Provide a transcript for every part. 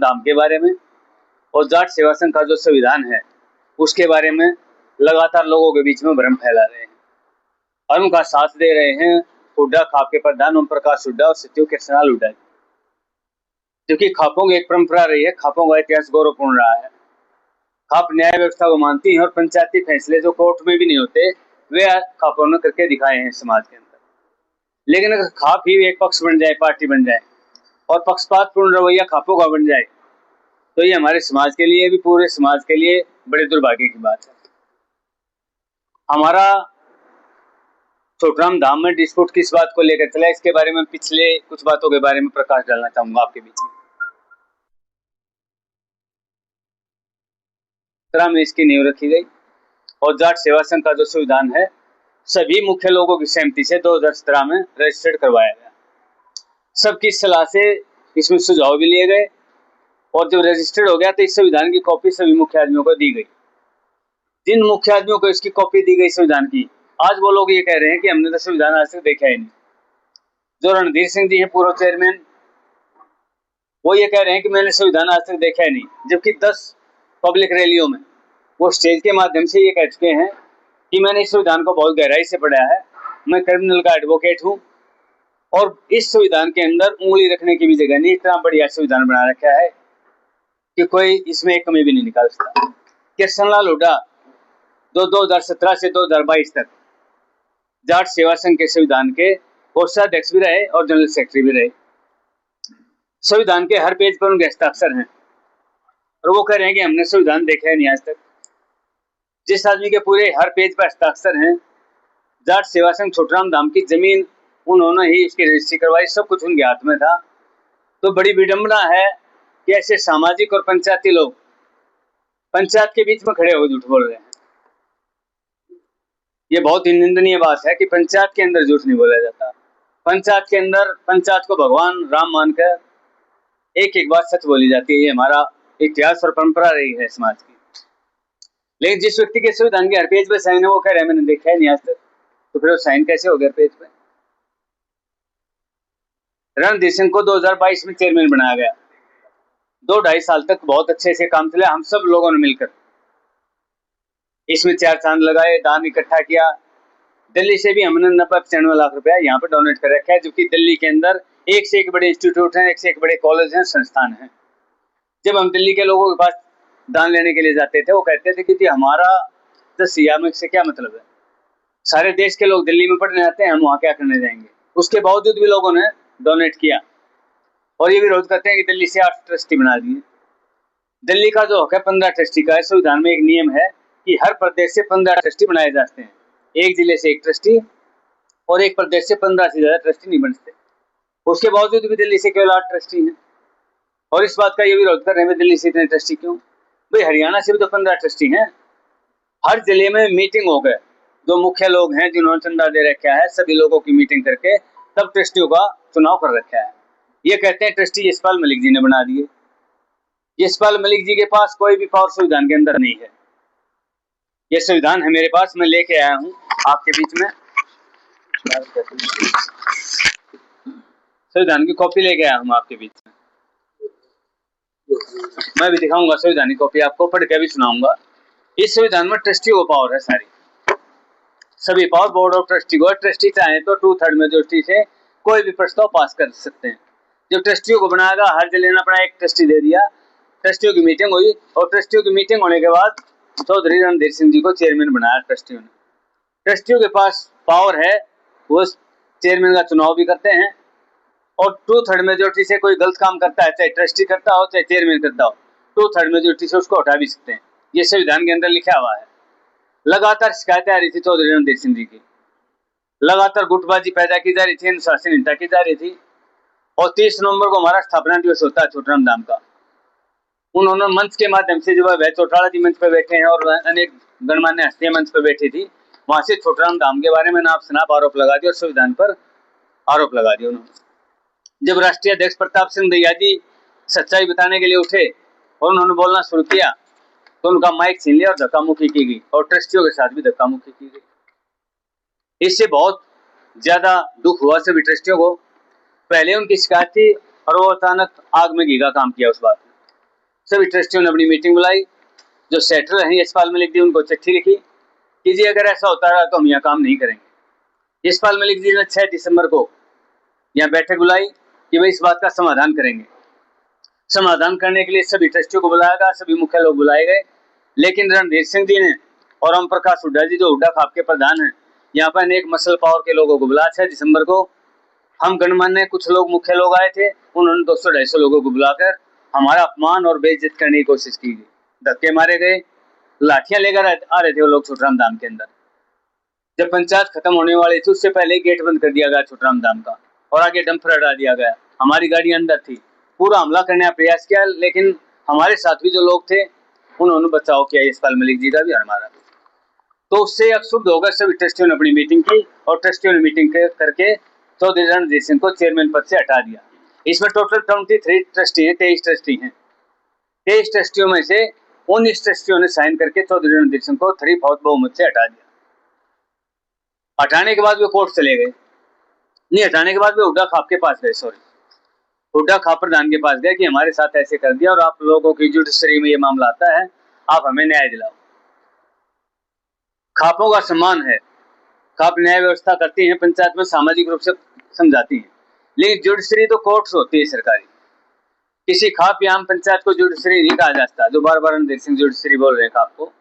धाम के बारे में और जाट सेवा संघ का जो संविधान है उसके बारे में लगातार लोगों के बीच में भ्रम फैला रहे हैं और उनका साथ दे रहे हैं हुड्डा खाप के प्रधान ओम प्रकाश हुड्डा और सचिव कृष्णलाल हुड्डा, क्योंकि खापों की एक परंपरा रही है, खापों का इतिहास गौरवपूर्ण रहा है। खाप न्याय व्यवस्था को मानती हैं और पंचायती फैसले जो कोर्ट में भी नहीं होते वे खापों ने करके दिखाए हैं समाज के अंदर। लेकिन अगर खाप ही एक पक्ष बन जाए, पार्टी बन जाए और पक्षपातपूर्ण रवैया खापों का बन जाए तो ये हमारे समाज के लिए भी, पूरे समाज के लिए बड़े दुर्भाग्य की बात है। हमारा छोटराम धाम में डिस्प्यूट किस बात को लेकर चला, इसके बारे में पिछले कुछ बातों के बारे में प्रकाश डालना चाहूंगा आपके बीच में। इसकी नींव रखी गई और जाट सेवा संघ का जो संविधान है सभी मुख्य लोगों की सहमति से 2017 में रजिस्टर्ड करवाया गया। सबकी सलाह से इसमें सुझाव भी लिए गए और जब रजिस्टर्ड हो गया तो इस संविधान की कॉपी सभी मुख्य आदमियों को दी गई। जिन मुख्य आदमियों को इसकी कॉपी दी गई संविधान की, आज वो लोग ये कह रहे हैं कि हमने तो संविधान आज तक देखा ही नहीं। जो रणधीर सिंह जी हैं पूर्व चेयरमैन, वो ये कह रहे हैं कि मैंने संविधान आज तक देखा ही नहीं, जबकि 10 पब्लिक रैलियों में वो स्टेज के माध्यम से ये कह चुके हैं कि मैंने इस संविधान को बहुत गहराई से पढ़ा है, मैं क्रिमिनल का एडवोकेट हूँ और इस संविधान के अंदर उंगली रखने की भी जगह नहीं, इतना बढ़िया संविधान बना रखा है कि कोई इसमें एक कमी भी नहीं निकाल सकता। कृष्णलाल हुड्डा जो 2017 से 2022 तक जाट सेवा संघ के संविधान के कोषाध्यक्ष भी रहे और जनरल सेक्रेटरी भी रहे। संविधान के हर पेज पर उनके हस्ताक्षर हैं और वो कह रहे हैं कि हमने संविधान देखा है नहीं आज तक। जिस आदमी के पूरे हर पेज पर हस्ताक्षर हैं, जाट सेवा संघ छोटराम धाम की जमीन उन्होंने ही इसकी रजिस्ट्री करवाई, सब कुछ उनके हाथ में था। तो बड़ी विडंबना है कि ऐसे सामाजिक और पंचायती लोग पंचायत के बीच में खड़े हो झूठ बोल रहे हैं। ये बहुत ही निंदनीय बात है कि पंचायत के अंदर झूठ नहीं बोला जाता। पंचायत के अंदर पंचायत को भगवान राम मानकर एक एक बात सच बोली जाती है। ये हमारा इतिहास और परंपरा रही है समाज की। लेकिन जिस व्यक्ति के संविधान के हर पेज पे साइन है वो कह रहा है मैंने देखा है नहीं आज तक, तो फिर वो साइन कैसे हो गया पेज पे? रणधीर सिंह को 2022 में चेयरमैन बनाया गया। 2-2.5 साल तक बहुत अच्छे से काम चला। हम सब लोगों ने मिलकर इसमें 4 चांद लगाए, दान इकट्ठा किया। दिल्ली से भी हमने 90-95 लाख रुपया यहाँ पे डोनेट कर रखा है, जबकि दिल्ली के अंदर एक से एक बड़े इंस्टीट्यूट हैं, एक से एक बड़े कॉलेज हैं, संस्थान हैं। जब हम दिल्ली के लोगों के पास दान लेने के लिए जाते थे वो कहते थे कि हमारा 10 में से क्या मतलब है, सारे देश के लोग दिल्ली में पढ़ने आते हैं, हम वहाँ क्या करने जाएंगे। उसके बावजूद भी लोगों ने डोनेट किया और ये विरोध करते हैं कि दिल्ली से 8 ट्रस्टी बना दिए। दिल्ली का जो हक है 15 ट्रस्टी का है। संविधान में एक नियम है कि हर प्रदेश से 15 ट्रस्टी बनाए जाते हैं, एक जिले से एक ट्रस्टी और एक प्रदेश से 15 से ज्यादा ट्रस्टी नहीं बनते। उसके बावजूद भी दिल्ली से केवल 8 ट्रस्टी हैं और इस बात का ये विरोध कर रहे हैं दिल्ली से इतने ट्रस्टी क्यों? भाई हरियाणा से भी तो 15 ट्रस्टी हैं। हर जिले में मीटिंग हो गए, जो मुख्य लोग हैं जिन्होंने चंदा दे रखा है सभी लोगों की मीटिंग करके तब ट्रस्टियों का चुनाव कर रखा है। ये कहते हैं ट्रस्टी यशपाल मलिक जी ने बना दिए। यशपाल मलिक जी के पास कोई भी पावर संविधान के अंदर नहीं है। ये संविधान है मेरे पास, मैं लेके आया हूँ आपके बीच में, संविधान की कॉपी लेके आया हूँ आपके बीच में। मैं भी दिखाऊंगा संविधान की कॉपी, आपको पढ़ के भी सुनाऊंगा। इस संविधान में ट्रस्टी को पावर है, सारी सभी पावर बोर्ड ऑफ ट्रस्टी को। ट्रस्टी चाहे तो 2/3 मेजोरिटी से कोई भी प्रस्ताव पास कर सकते हैं। जब ट्रस्टियों को बनाएगा, हर जिले ने अपना एक ट्रस्टी दे दिया, ट्रस्टियों की मीटिंग हुई और ट्रस्टियों की मीटिंग होने के बाद चौधरी रणधीर सिंह जी को चेयरमैन बनाया ट्रस्टियों ने। ट्रस्टियों के पास पावर है, वो चेयरमैन का चुनाव भी करते हैं और 2/3 मेजोरिटी से कोई गलत काम करता है, चाहे ट्रस्टी करता हो चाहे चेयरमैन करता हो, 2/3 मेजोरिटी से उसको हटा भी सकते हैं। ये संविधान के अंदर लिखा हुआ है। लगातार शिकायतें आ रही थी चौधरी रणधीर सिंह जी की, लगातार गुटबाजी पैदा की जा रही थी, अनुशासनहीनता की जा रही थी। और 30 नवंबर को हमारा स्थापना दिवस होता है छोटराम धाम का। उन्होंने मंच के माध्यम से, जो है चौटाला जी मंच पे बैठे हैं और अनेक गणमान्य हस्तियां मंच पे बैठी थी, वहां से छोटराम धाम के बारे में नाप शनाप आरोप लगा दिया और संविधान पर आरोप लगा दिया उन्होंने। जब राष्ट्रीय अध्यक्ष प्रताप सिंह दैया जी सच्चाई बताने के लिए उठे और उन्होंने बोलना शुरू किया तो उनका माइक छीन लिया और धक्का मुक्की की गई और ट्रस्टियों के साथ भी धक्का मुक्की की गई। इससे बहुत ज्यादा दुख हुआ सभी ट्रस्टियों को। पहले उनकी शिकायत थी और वो अचानक आग में घी का काम किया उस बात में। सभी ट्रस्टियों ने अपनी मीटिंग बुलाई। जो सेटर हैं यशपाल मलिक जी, उनको चिट्ठी लिखी कि जी अगर ऐसा होता रहा तो हम यहाँ काम नहीं करेंगे। यशपाल मलिक जी ने 6 दिसंबर को यहाँ बैठक बुलाई कि भाई इस बात का समाधान करेंगे। समाधान करने के लिए सभी ट्रस्टियों को बुलाया गया, सभी मुख्य लोग बुलाए गए, लेकिन रणधीर सिंह जी ने और ओम प्रकाश हुड्डा जी जो हुड्डा खाप के प्रधान हैं, यहाँ पर अनेक मसल पावर के लोगों को बुलाया। 6 दिसंबर को हम गणमान्य कुछ लोग मुख्य लोग आए थे, उन्होंने 200-250 लोगों को बुलाकर हमारा अपमान और बेइज्जत करने की कोशिश की गई। धक्के मारे गए, लाठियां लेकर आ रहे थे वो लोग छोटराम धाम के अंदर। जब पंचायत खत्म होने वाली थी उससे पहले ही गेट बंद कर दिया गया छोटराम धाम का और आगे डंपर हटा दिया गया। हमारी गाड़ी अंदर थी, पूरा हमला करने का प्रयास किया, लेकिन हमारे साथ भी जो लोग थे उन्होंने बचाव किया, यशपाल मलिक जी का भी और हमारा भी। तो उससे अक्षुब्ध होकर सभी ट्रस्टियों ने अपनी मीटिंग की और ट्रस्टियों ने मीटिंग करके चौधरी रणधीर सिंह को चेयरमैन पद से हटा दिया। इसमें टोटल 23 ट्रस्टी हैं, 23 ट्रस्टी हैं। 23 ट्रस्टियों में से 19 ट्रस्टियों ने साइन करके चौधरी रणधीर सिंह को 3/4 बहुमत से हटा दिया। हटाने के बाद वे कोर्ट चले गए, नहीं हटाने के बाद वे हुड्डा खाप के पास गए, हुड्डा खाप प्रधान के पास गए कि हमारे साथ ऐसे कर दिया और आप लोगों की जुडिशरी में ये मामला आता है, आप हमें न्याय दिलाओ। खापों का सम्मान है, खाप न्याय व्यवस्था करती हैं, पंचायत में सामाजिक रूप से समझाती हैं, लेकिन जुडिशरी तो कोर्ट्स होती है सरकारी। किसी खाप या आम पंचायत को जुडिशरी नहीं कहा जाता, जो बार बार रणधीर सिंह जुडिशरी बोल रहे हैं खाप को।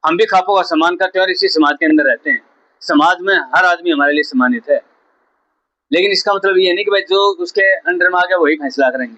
हम भी खापों का सम्मान करते हैं और इसी समाज के अंदर रहते हैं। समाज में हर आदमी हमारे लिए सम्मानित है, लेकिन इसका मतलब ये नहीं कि भाई जो उसके अंडर में आ गया वही फैसला करेंगे।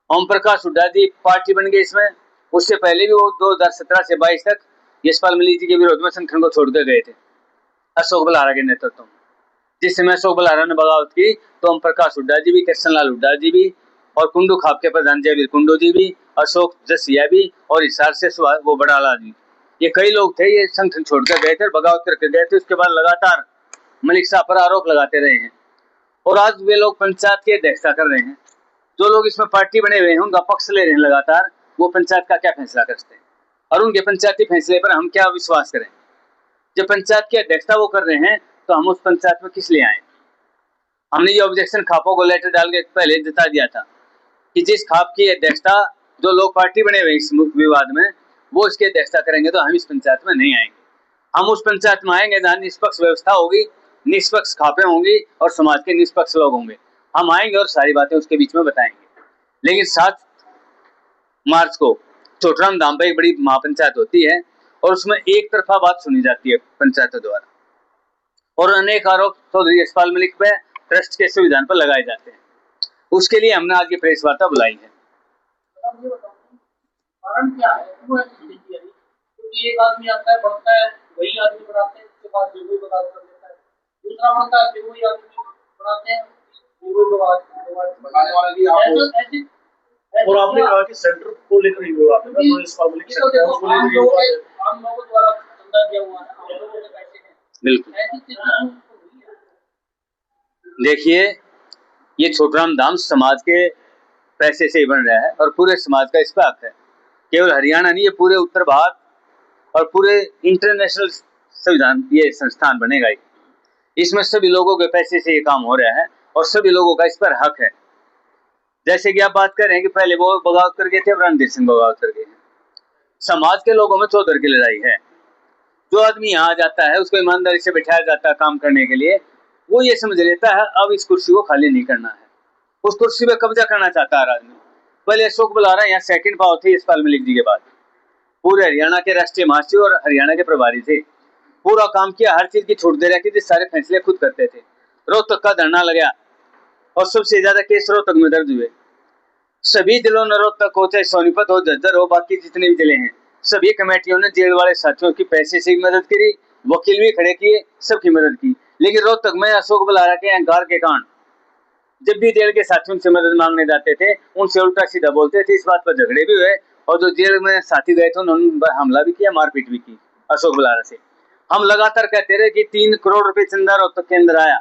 ओम प्रकाश हुड्डा जी पार्टी बन गई इसमें, उससे पहले भी वो 2017 से 22 तक यशपाल मलिक जी के विरोध में संगठन को छोड़कर गए थे अशोक बलहारा के नेतृत्व में। जिस समय अशोक बलहारा ने बगावत की तो ओम प्रकाश हुड्डा जी भी, कृष्ण लाल हुड्डा जी भी और कुंडू खाप के प्रधान जयवीर कुंडू जी भी, अशोक जसिया भी और हिसार से वो बड़ाला जी, ये कई लोग थे, ये संगठन छोड़कर गए थे, बगावत करके गए थे। उसके बाद लगातार मलिक साहब पर आरोप लगाते रहे हैं और आज वे लोग पंचायत की अध्यक्षता कर रहे हैं। जो लोग इसमें पार्टी बने हुए हैं उनका पक्ष ले रहे हैं लगातार, वो पंचायत का क्या फैसला करते हैं और उनके पंचायती फैसले पर हम क्या विश्वास करें। जब पंचायत की अध्यक्षता वो कर रहे हैं तो हम उस पंचायत में किस लिए आए। हमने ये ऑब्जेक्शन खापों को लेटर डाल के पहले जता दिया था कि जिस खाप की अध्यक्षता जो लोग पार्टी बने हुए इस विवाद में वो इसकी अध्यक्षता करेंगे तो हम इस पंचायत में नहीं आएंगे। हम उस पंचायत में आएंगे जहाँ निष्पक्ष व्यवस्था होगी, निष्पक्ष खापें होंगी और समाज के निष्पक्ष लोग होंगे। हम आएंगे और सारी बातें उसके बीच में बताएंगे। लेकिन 7 मार्च को छोटराम धाम पर एक बड़ी महापंचायत होती है और उसमें एक तरफा बात सुनी जाती है पंचायतों द्वारा और अनेक आरोप चौधरी यशपाल मलिक पे ट्रस्ट के संविधान पर लगाए जाते हैं। उसके लिए हमने आज ये प्रेस वार्ता बुलाई है। कारण क्या है? क्योंकि एक आदमी आता है, बढ़ता है, वही आदमी बढ़ाते हैं, उसके बाद जो कोई बगावत कर देता है, दूसरा बढ़ता है, फिर वही आदमी बढ़ाते हैं, फिर वही बगावत बढ़ाने वाले भी ऐसे। और आपने कहा कि सेंटर को लेकर ही विवाद है, तो इस पब्लिक सेक्टर को लेकर ही विवाद है। आम लोगों द्वारा चंदा दिया हुआ है, आम लोगों के पैसे हैं, बिल्कुल। ऐसी चीजें देखिए, ये छोटराम धाम समाज के पैसे से ही बन रहा है और पूरे समाज का इस पर हक है। केवल हरियाणा नहीं, ये पूरे उत्तर भारत और पूरे इंटरनेशनल संविधान ये संस्थान बनेगा। इसमें सभी लोगों के पैसे से ये काम हो रहा है और सभी लोगों का इस पर हक है। जैसे कि आप बात कर रहे हैं कि पहले वो बगावत कर गए थे, रणधीर सिंह बगावत कर गए हैं। समाज के लोगों में चौधर की लड़ाई है। जो आदमी यहाँ आ जाता है उसको ईमानदारी से बिठाया जाता है काम करने के लिए, वो ये समझ लेता है अब इस कुर्सी को खाली नहीं करना है, उस कुर्सी पे कब्जा करना चाहता है आदमी। पहले अशोक बलहारा यहाँ सेकंड पावर थे यशपाल मलिक जी के बाद, पूरे हरियाणा के राष्ट्रीय महासचिव और हरियाणा के प्रभारी थे। पूरा काम किया, हर चीज की छूट दे रखी थी, सारे फैसले खुद करते थे। रोहतक का धरना लगा और सबसे ज्यादा केस रोहतक में दर्ज हुए। सभी जिलों में रोहतक हो, चाहे सोनीपत हो, झज्जर हो, बाकी जितने भी जिले हैं, सभी कमेटियों ने जेल वाले साथियों की पैसे से भी मदद करी, वकील भी खड़े किए, सबकी मदद की। लेकिन रोहतक में अशोक बलहारा के अहंकार के कारण जब भी जेल के साथियों से मदद मांगने जाते थे उनसे उल्टा सीधा बोलते थे। इस बात पर झगड़े भी हुए और जो जेल में साथी गए थे उन्होंने हमला भी किया, मारपीट भी की अशोक बलहारा से। हम लगातार कहते रहे कि 3 करोड़ रुपए चंदा रोहतक के अंदर आया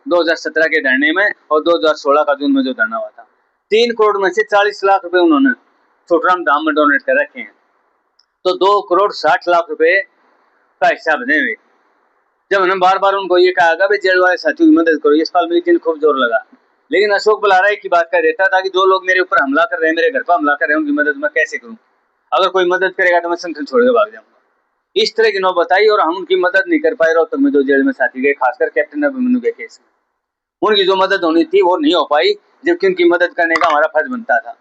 2017 के धरने में और 2016 का जून में जो धरना हुआ था। 3 करोड़ में से 40 लाख रुपए उन्होंने छोटराम धाम में डोनेट कर रखे हैं, तो 2 करोड़ 60 लाख रुपए का हिस्सा बने हुए। जब हमने बार बार उनको ये कहा भाई जेल वाले साथियों की मदद करो, यशपाल मलिक जी ने खूब जोर लगा लेकिन अशोक बलारा एक ही बात कह देता था कि जो लोग मेरे ऊपर हमला कर रहे हैं, मेरे घर पर हमला कर रहे हैं, उनकी मदद मैं कैसे करूं? अगर कोई मदद करेगा तो मैं संगठन छोड़ के भाग जाऊंगा। इस तरह की नौबत आई और हम उनकी मदद नहीं कर पाए। रोहतक में जो जेल में साथी गए, खासकर कैप्टन अभिमन्यु के केस में, उनकी जो मदद होनी थी वो नहीं हो पाई, जबकि उनकी मदद करने का हमारा फर्ज बनता था।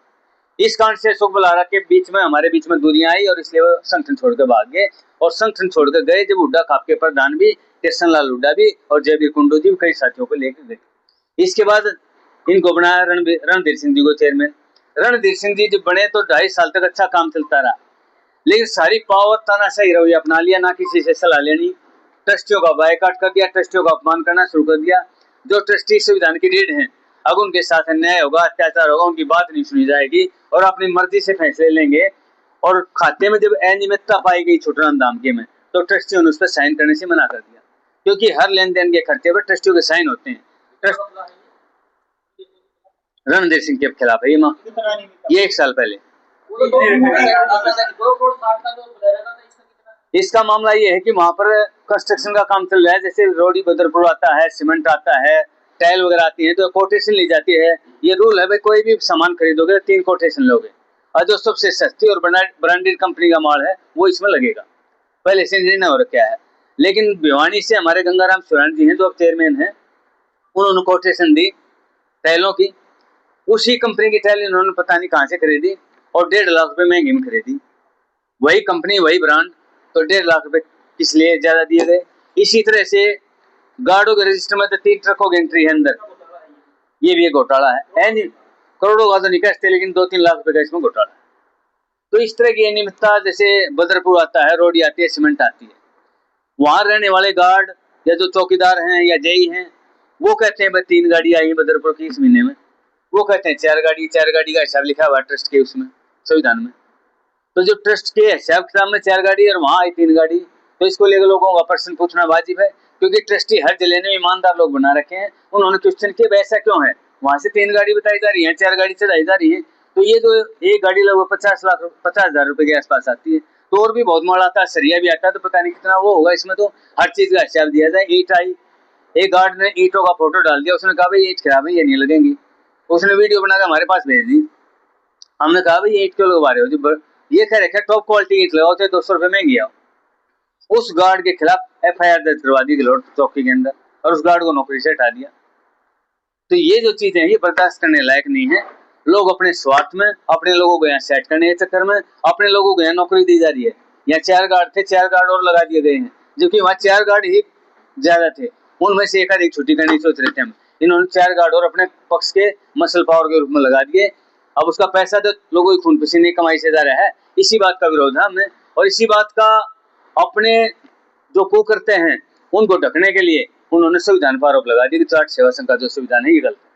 इस कारण से अशोक बलारा के बीच में, हमारे बीच में दूरियां आई और इसलिए वो संगठन छोड़कर भाग गए। और संगठन छोड़कर गए जब हुड्डा खाप के प्रधान भी, कृष्ण लाल हुड्डा भी और जयवीर कुंडू जी कई साथियों को लेकर गए। इसके बाद इनको बनाया रणधीर सिंह जी को चेयरमैन। रणधीर सिंह जी जब बने तो 2.5 साल तक अच्छा काम चलता रहा, लेकिन सारी पावर तानाशाही रवैया अपना लिया, ना किसी से सलाह लेनी। ट्रस्टियों का बायकॉट कर दिया, ट्रस्टियों का अपमान करना शुरू कर दिया। जो ट्रस्टी संविधान की रीढ़ हैं, अब उनके साथ अन्याय होगा, अत्याचार होगा, उनकी बात नहीं सुनी जाएगी और अपनी मर्जी से फैसले लेंगे। और खाते में जब अनियमितता पाई गई छोटराम दामके में, तो ट्रस्टियों ने उस पर साइन करने से मना कर दिया, क्योंकि हर लेन देन के खर्चे पर ट्रस्टियों के साइन होते हैं। रणधीर सिंह के खिलाफ है ये 1 साल पहले। इसका मामला ये है कि वहां पर कंस्ट्रक्शन का काम चल रहा है, जैसे रोडी बदरपुर आता है, सीमेंट आता है, टाइल वगैरह आती है, तो कोटेशन ली जाती है। ये रूल है भाई, कोई भी सामान खरीदोगे 3 कोटेशन लोगे, और जो सबसे सस्ती और ब्रांडेड कंपनी का माल है वो इसमें लगेगा। पहले से निर्णय हो रखा है। लेकिन भिवानी से हमारे गंगाराम सुरान जी हैं, जो अब चेयरमैन हैं, उन्होंने कोटेशन दी टाइलों की। उसी कंपनी की टाइल इन्होंने पता नहीं कहां से खरीदी और 1.5 लाख रुपए महंगी में खरीदी। वही कंपनी, वही ब्रांड, तो 1.5 लाख रुपए किस लिए ज्यादा दिए गए? इसी तरह से गार्डों के रजिस्टर में तो 3 ट्रकों की एंट्री है अंदर, ये भी एक घोटाला है नहीं, करोड़ों का तो नहीं कहते, लेकिन 2-3 लाख रुपए का इसमें घोटाला है। तो इस तरह की अनियमितता, जैसे बदरपुर आता है, रोडी आती है, सीमेंट आती है, वहां रहने वाले गार्ड या जो चौकीदार हैं या जेई हैं, वो कहते हैं भाई 3 गाड़ी आई है बदरपुर की इस महीने में, वो कहते हैं 4 गाड़ी का हिसाब लिखा हुआ ट्रस्ट के उसमें संविधान में। तो जो ट्रस्ट के हिसाब किताब में 4 गाड़ी और वहां आई 3 गाड़ी, तो इसको लेकर लोगों का प्रश्न पूछना वाजिब है, क्योंकि ट्रस्टी हर जिले में ईमानदार लोग बना रखे हैं। उन्होंने क्वेश्चन किया ऐसा क्यों है, वहां से 3 गाड़ी बताई जा रही है, 4 गाड़ी चढ़ाई जा रही है, तो ये जो एक गाड़ी लगभग 50,000 रुपए के आसपास आती है, तो और भी बहुत माल आता है, सरिया भी आता है, तो पता नहीं कितना वो होगा इसमें। तो हर चीज का हिसाब दिया जाए। ईंट आई, एक गार्ड ने ईंटों का फोटो डाल दिया, उसने कहा भाई ईंट खराब है, ये नहीं लगेंगी, उसने वीडियो बनाकर हमारे पास भेज दी। हमने कहा भाई ये ईंट क्यों लगवा रहे हो, ये कह रखे टॉप क्वालिटी ईंट लगाओ, चाहे 200 रुपए महंगी आओ। उस गार्ड के खिलाफ FIR दर्ज करवा दी गलोट चौकी के अंदर और उस गार्ड को नौकरी से हटा दिया। तो ये जो चीजें हैं ये बर्दाश्त करने लायक नहीं है। लोग अपने स्वार्थ में, अपने लोगों को यहाँ सेट करने के चक्कर में, अपने लोगों को यहाँ नौकरी दी जा रही है। यहाँ 4 गार्ड थे, 4 गार्ड और लगा दिए गए हैं, जबकि वहाँ 4 गार्ड ही ज्यादा थे, उनमें से एक छुट्टी करनी सोच रहे थे हम। इन्होंने 4 गार्ड और अपने पक्ष के मसल पावर के रूप में लगा दिए। अब उसका पैसा तो लोगों की खून पसीने की कमाई से जा रहा है। इसी बात का विरोध है हमें, और इसी बात का अपने जो को करते हैं उनको ढकने के लिए उन्होंने संविधान पर आरोप लगा दिया कि जाट सेवा संघ का जो संविधान है ये गलत है।